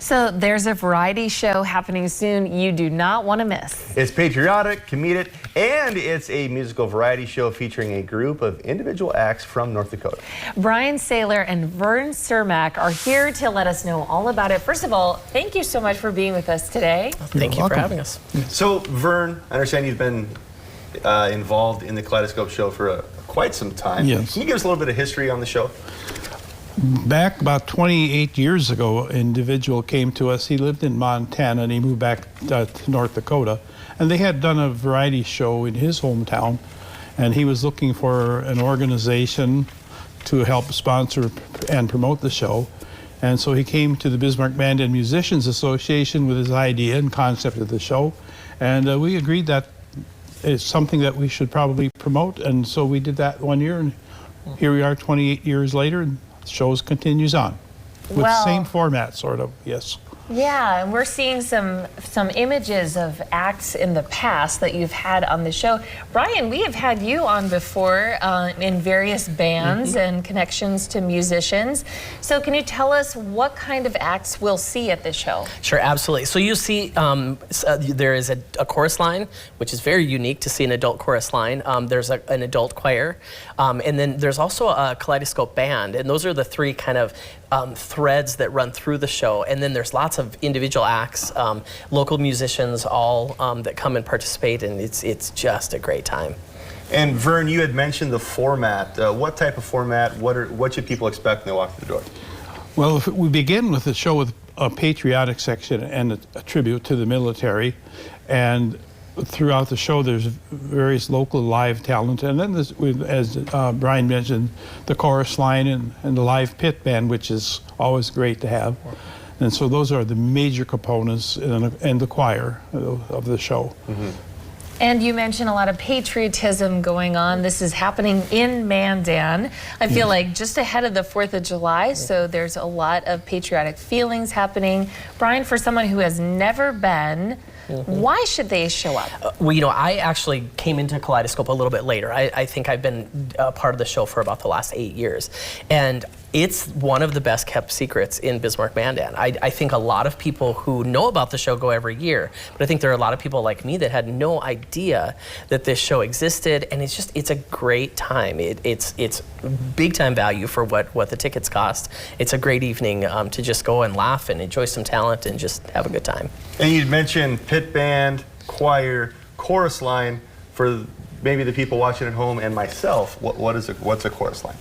So there's a variety show happening soon you do not want to miss. It's patriotic, comedic, and it's a musical variety show featuring a group of individual acts from North Dakota. Brian Saylor and Vern Cermak are here to let us know all about it. First of all, thank you so much for being with us today. Thank you for having us. So, Vern, I understand you've been involved in the Kaleidoscope Show for quite some time. Yes. Can you give us a little bit of history on the show? Back about 28 years ago, an individual came to us. He lived in Montana and he moved back to North Dakota. And they had done a variety show in his hometown. And he was looking for an organization to help sponsor and promote the show. And so he came to the Bismarck Band and Musicians Association with his idea and concept of the show. And we agreed that it's something that we should probably promote. And so we did that one year. And here we are 28 years later. And the show continues on with the same format, sort of, yes. Yeah, and we're seeing some images of acts in the past that you've had on the show. Brian, we have had you on before in various bands and connections to musicians. So can you tell us what kind of acts we'll see at this show? Sure, absolutely. So you see there is a chorus line, which is very unique to see an adult chorus line. There's an adult choir, and then there's also a Kaleidoscope band, and those are the three kind of threads that run through the show. And then there's lots of individual acts, local musicians, all that come and participate, and it's just a great time. And Vern, you had mentioned the format. What type of format? What should people expect when they walk through the door? Well, we begin with the show with a patriotic section and a tribute to the military. And throughout the show, there's various local live talent. And then, as Brian mentioned, the chorus line and the live pit band, which is always great to have. And so those are the major components and the choir of the show. And you mentioned a lot of patriotism going on. This is happening in Mandan. I feel like just ahead of the 4th of July, so there's a lot of patriotic feelings happening. Brian, for someone who has never been, why should they show up? Well, you know, I actually came into Kaleidoscope a little bit later. I think I've been a part of the show for about the last 8 years. And it's one of the best kept secrets in Bismarck Mandan. I think a lot of people who know about the show go every year, but I think there are a lot of people like me that had no idea that this show existed, and it's a great time. It's big time value for what the tickets cost. It's a great evening to just go and laugh and enjoy some talent and just have a good time. And you'd mentioned pit band, choir, chorus line. For maybe the people watching at home and myself, what's a chorus line?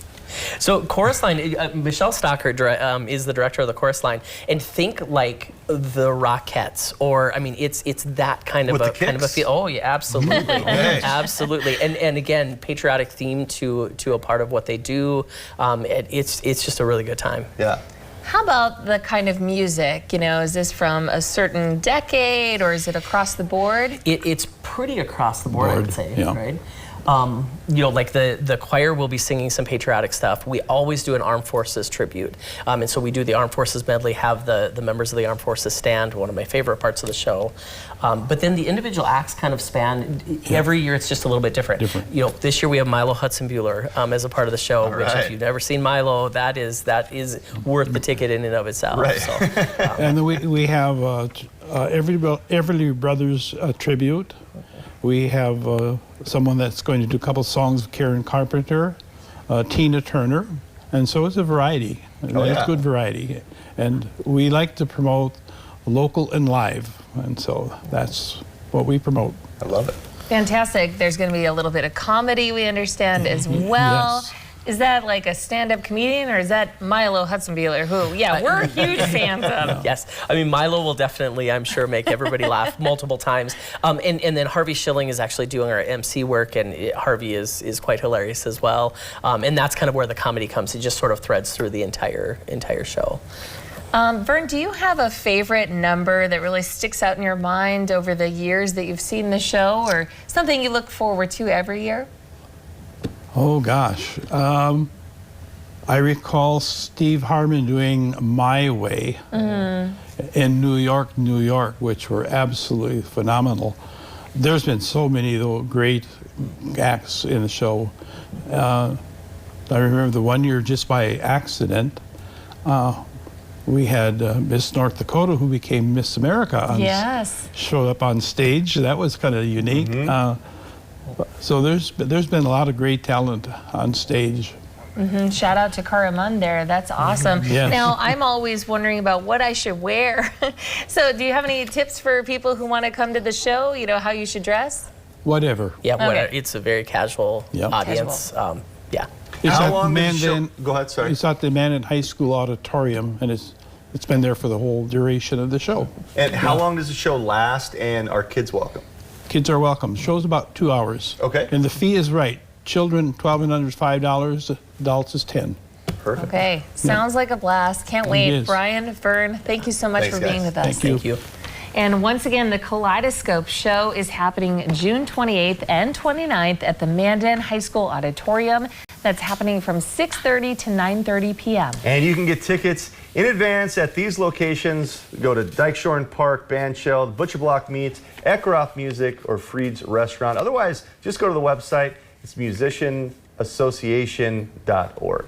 So chorus line, Michelle Stocker is the director of the chorus line, and think like the Rockettes, or I mean, it's that kind of a feel. Oh yeah, absolutely, absolutely, and again, patriotic theme to a part of what they do. It's just a really good time. Yeah. How about the kind of music? You know, is this from a certain decade, or is it across the board? It's pretty across the board, I would say, right? You know, like the choir will be singing some patriotic stuff. We always do an Armed Forces tribute. And so we do the Armed Forces medley, have the members of the Armed Forces stand, one of my favorite parts of the show. But then the individual acts kind of span, every year it's just a little bit different. You know, this year we have Milo Hudson-Buehler as a part of the show, which if you've never seen Milo, that is worth the ticket in and of itself. Right. So, and then we have Everly Brothers tribute. We have someone that's going to do a couple songs of Karen Carpenter, Tina Turner, and so it's a variety. It's good variety. And we like to promote local and live, and so that's what we promote. I love it. Fantastic. There's going to be a little bit of comedy, we understand, as well. Yes. Is that like a stand-up comedian, or is that Milo Hudson-Buehler, who, we're huge fans of? Yes, I mean, Milo will definitely, I'm sure, make everybody laugh multiple times. And then Harvey Schilling is actually doing our MC work, and Harvey is quite hilarious as well. And that's kind of where the comedy comes. It just sort of threads through the entire show. Vern, do you have a favorite number that really sticks out in your mind over the years that you've seen the show, or something you look forward to every year? Oh gosh, I recall Steve Harmon doing My Way in New York, which were absolutely phenomenal. There's been so many great acts in the show. I remember the one year, just by accident, We had Miss North Dakota, who became Miss America, Yes. showed up on stage. That was kind of unique. So there's been a lot of great talent on stage. Shout out to Karamun there. That's awesome. Yes. Now, I'm always wondering about what I should wear. So do you have any tips for people who want to come to the show, you know, how you should dress? Whatever. Yeah, Okay. It's a very casual Yep. audience. Yeah. It's How at long does the show? Mandan- Go ahead, sorry. It's at the Mandan High School auditorium, and it's been there for the whole duration of the show. And how long does the show last, and are kids welcome? Kids are welcome. The show's about 2 hours. Okay. And the fee is right. Children 12 and under is $5. Adults is 10. Perfect. Okay, sounds like a blast. Can't wait. is. Brian, Vern, thank you so much Thanks, for being guys. with us. Thank you. Thank you. And once again, the Kaleidoscope Show is happening June 28th and 29th at the Mandan High School Auditorium. That's happening from 6:30 to 9:30 p.m. And you can get tickets in advance at these locations. Go to Dykeshorn Park, Bandshell, Butcher Block Meats, Eckroth Music, or Freed's Restaurant. Otherwise, just go to the website. It's musicianassociation.org.